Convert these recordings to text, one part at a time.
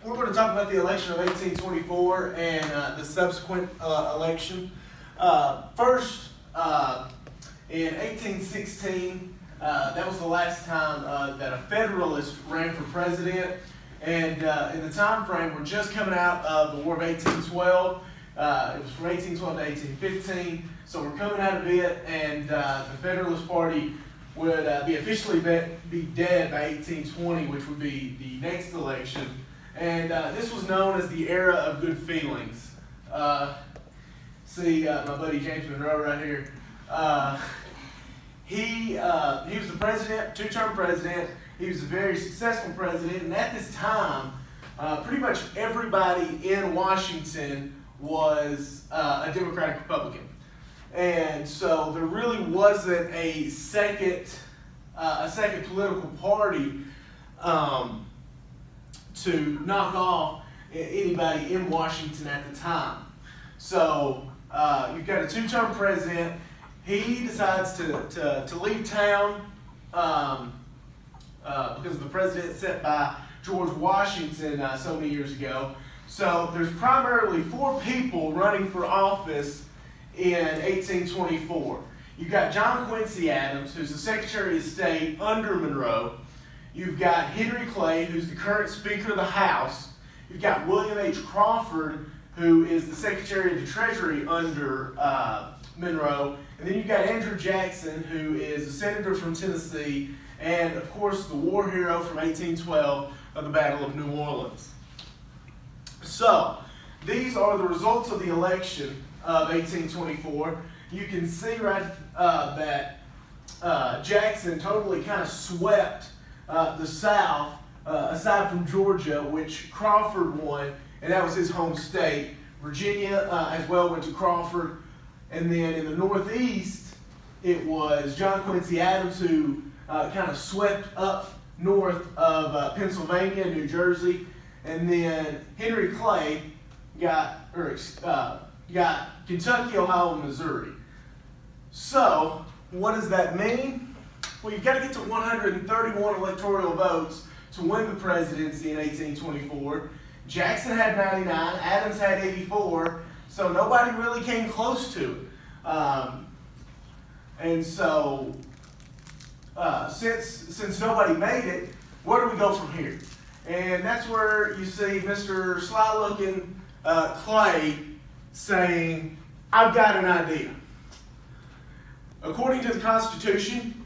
we're going to talk about the election of 1824 and the subsequent election. First, in 1816, that was the last time that a Federalist ran for president. And in the time frame, we're just coming out of the War of 1812. It was from 1812 to 1815. So we're coming out of it, and the Federalist Party would be officially be dead by 1820, which would be the next election. And this was known as the era of good feelings. See my buddy James Monroe right here. He was the president, two-term president. He was a very successful president, and at this time, pretty much everybody in Washington was a Democratic Republican. And so there really wasn't a second political party to knock off anybody in Washington at the time. So you've got a two-term president. He decides to leave town because of the president set by George Washington so many years ago. So there's primarily 4 people running for office in 1824. You've got John Quincy Adams, who's the Secretary of State under Monroe. You've got Henry Clay, who's the current Speaker of the House. You've got William H. Crawford, who is the Secretary of the Treasury under Monroe. And then you've got Andrew Jackson, who is a senator from Tennessee, and of course the war hero from 1812 of the Battle of New Orleans. So, these are the results of the election of 1824. You can see right that Jackson totally kind of swept the South, aside from Georgia, which Crawford won, and that was his home state. Virginia as well went to Crawford. And then in the Northeast, it was John Quincy Adams who kind of swept up north of Pennsylvania, New Jersey. And then Henry Clay got Kentucky, Ohio, and Missouri. So, what does that mean? Well, you've got to get to 131 electoral votes to win the presidency in 1824. Jackson had 99, Adams had 84, so nobody really came close to it. And so, since nobody made it, where do we go from here? And that's where you see Mr. Sly-looking Clay saying, I've got an idea. According to the Constitution,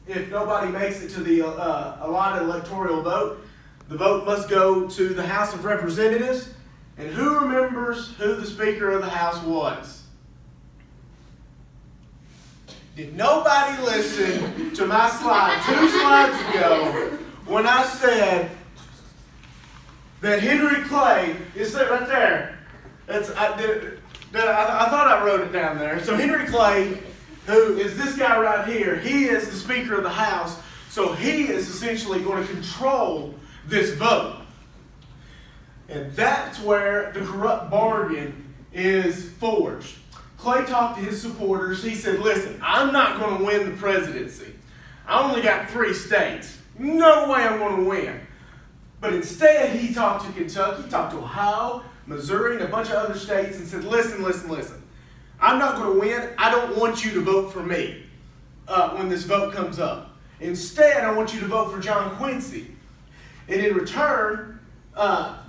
if nobody makes it to the allotted electoral vote, the vote must go to the House of Representatives. And who remembers who the Speaker of the House was? Did nobody listen to my slide 2 slides ago when I said that Henry Clay is right there? I thought I wrote it down there. So Henry Clay, who is this guy right here, he is the Speaker of the House, so he is essentially going to control this vote. And that's where the corrupt bargain is forged. Clay talked to his supporters. He said, listen, I'm not going to win the presidency. I only got 3 states. No way I'm going to win. But instead, he talked to Kentucky, talked to Ohio, Missouri, and a bunch of other states and said, listen. I'm not going to win. I don't want you to vote for me when this vote comes up. Instead, I want you to vote for John Quincy. And in return,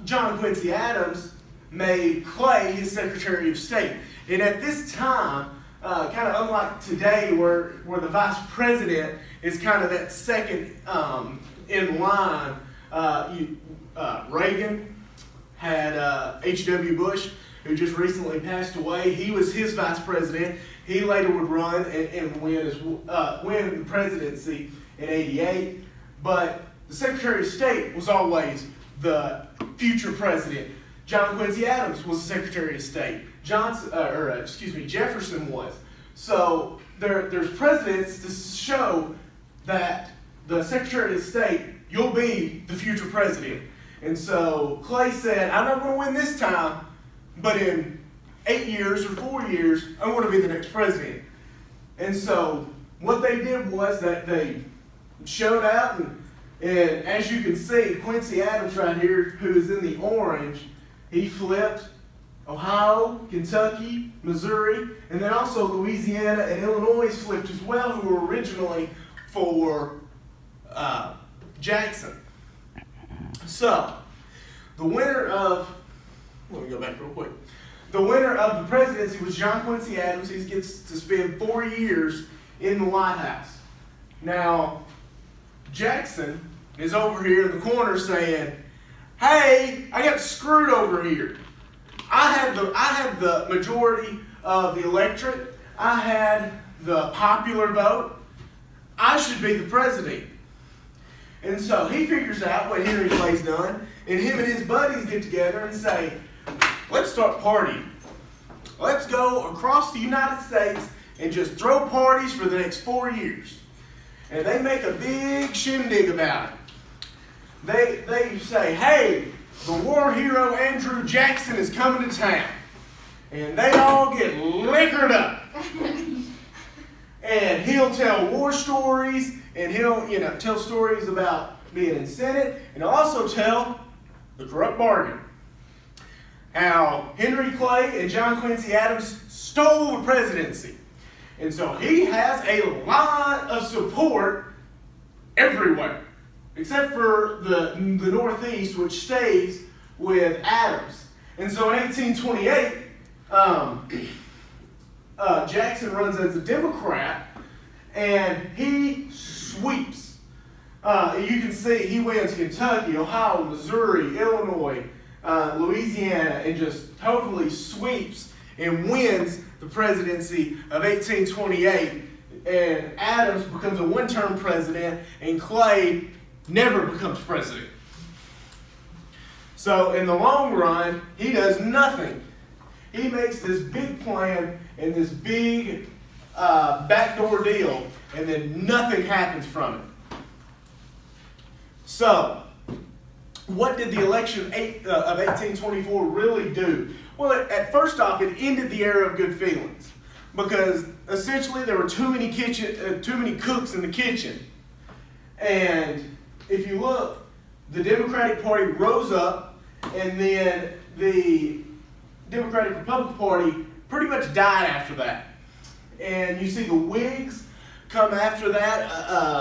John Quincy Adams made Clay his Secretary of State. And at this time, kind of unlike today where the Vice President is kind of that second in line, Reagan had H.W. Bush, who just recently passed away. He was his Vice President. He later would run and win the presidency in '88. But the Secretary of State was always the future president. John Quincy Adams was the Secretary of State. Jefferson was. So there's presidents to show that the Secretary of State, you'll be the future president. And so Clay said, I'm not going to win this time, but in 8 years or 4 years, I'm going to be the next president. And so what they did was that they showed out And as you can see, Quincy Adams right here, who is in the orange, he flipped Ohio, Kentucky, Missouri, and then also Louisiana and Illinois flipped as well, who were originally for Jackson. So, the winner of, let me go back real quick. The winner of the presidency was John Quincy Adams. He gets to spend 4 years in the White House. Now, Jackson is over here in the corner saying, hey, I got screwed over here. I had the majority of the electorate. I had the popular vote. I should be the president. And so he figures out what Henry Clay's done, and him and his buddies get together and say, let's start partying. Let's go across the United States and just throw parties for the next 4 years. And they make a big shindig about it. They say, hey, the war hero Andrew Jackson is coming to town. And they all get liquored up. And he'll tell war stories, and he'll tell stories about being in Senate, and he'll also tell the corrupt bargain. How Henry Clay and John Quincy Adams stole the presidency. And so he has a lot of support everywhere, except for the Northeast, which stays with Adams. And so in 1828, Jackson runs as a Democrat, and he sweeps. You can see he wins Kentucky, Ohio, Missouri, Illinois, Louisiana, and just totally sweeps and wins the presidency of 1828. And Adams becomes a one-term president, and Clay never becomes president. So in the long run, he does nothing. He makes this big plan and this big backdoor deal, and then nothing happens from it. So, what did the election of 1824 really do? Well, at first off, it ended the era of good feelings, because essentially there were too many cooks in the kitchen. And if you look, the Democratic Party rose up, and then the Democratic Republican Party pretty much died after that. And you see the Whigs come after that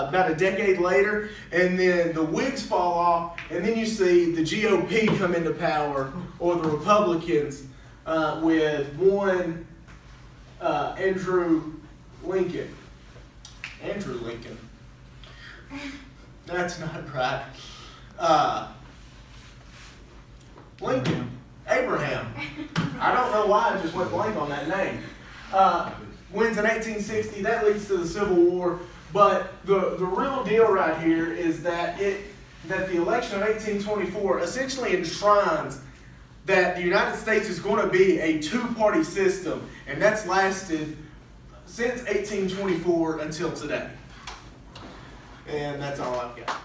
about a decade later, and then the Whigs fall off, and then you see the GOP come into power, or the Republicans, with one Andrew Lincoln. Andrew Lincoln. That's not right. Lincoln. Abraham. I don't know why I just went blank on that name. Wins in 1860. That leads to the Civil War. But the real deal right here is that the election of 1824 essentially enshrines that the United States is going to be a two-party system, and that's lasted since 1824 until today. And that's all I've got.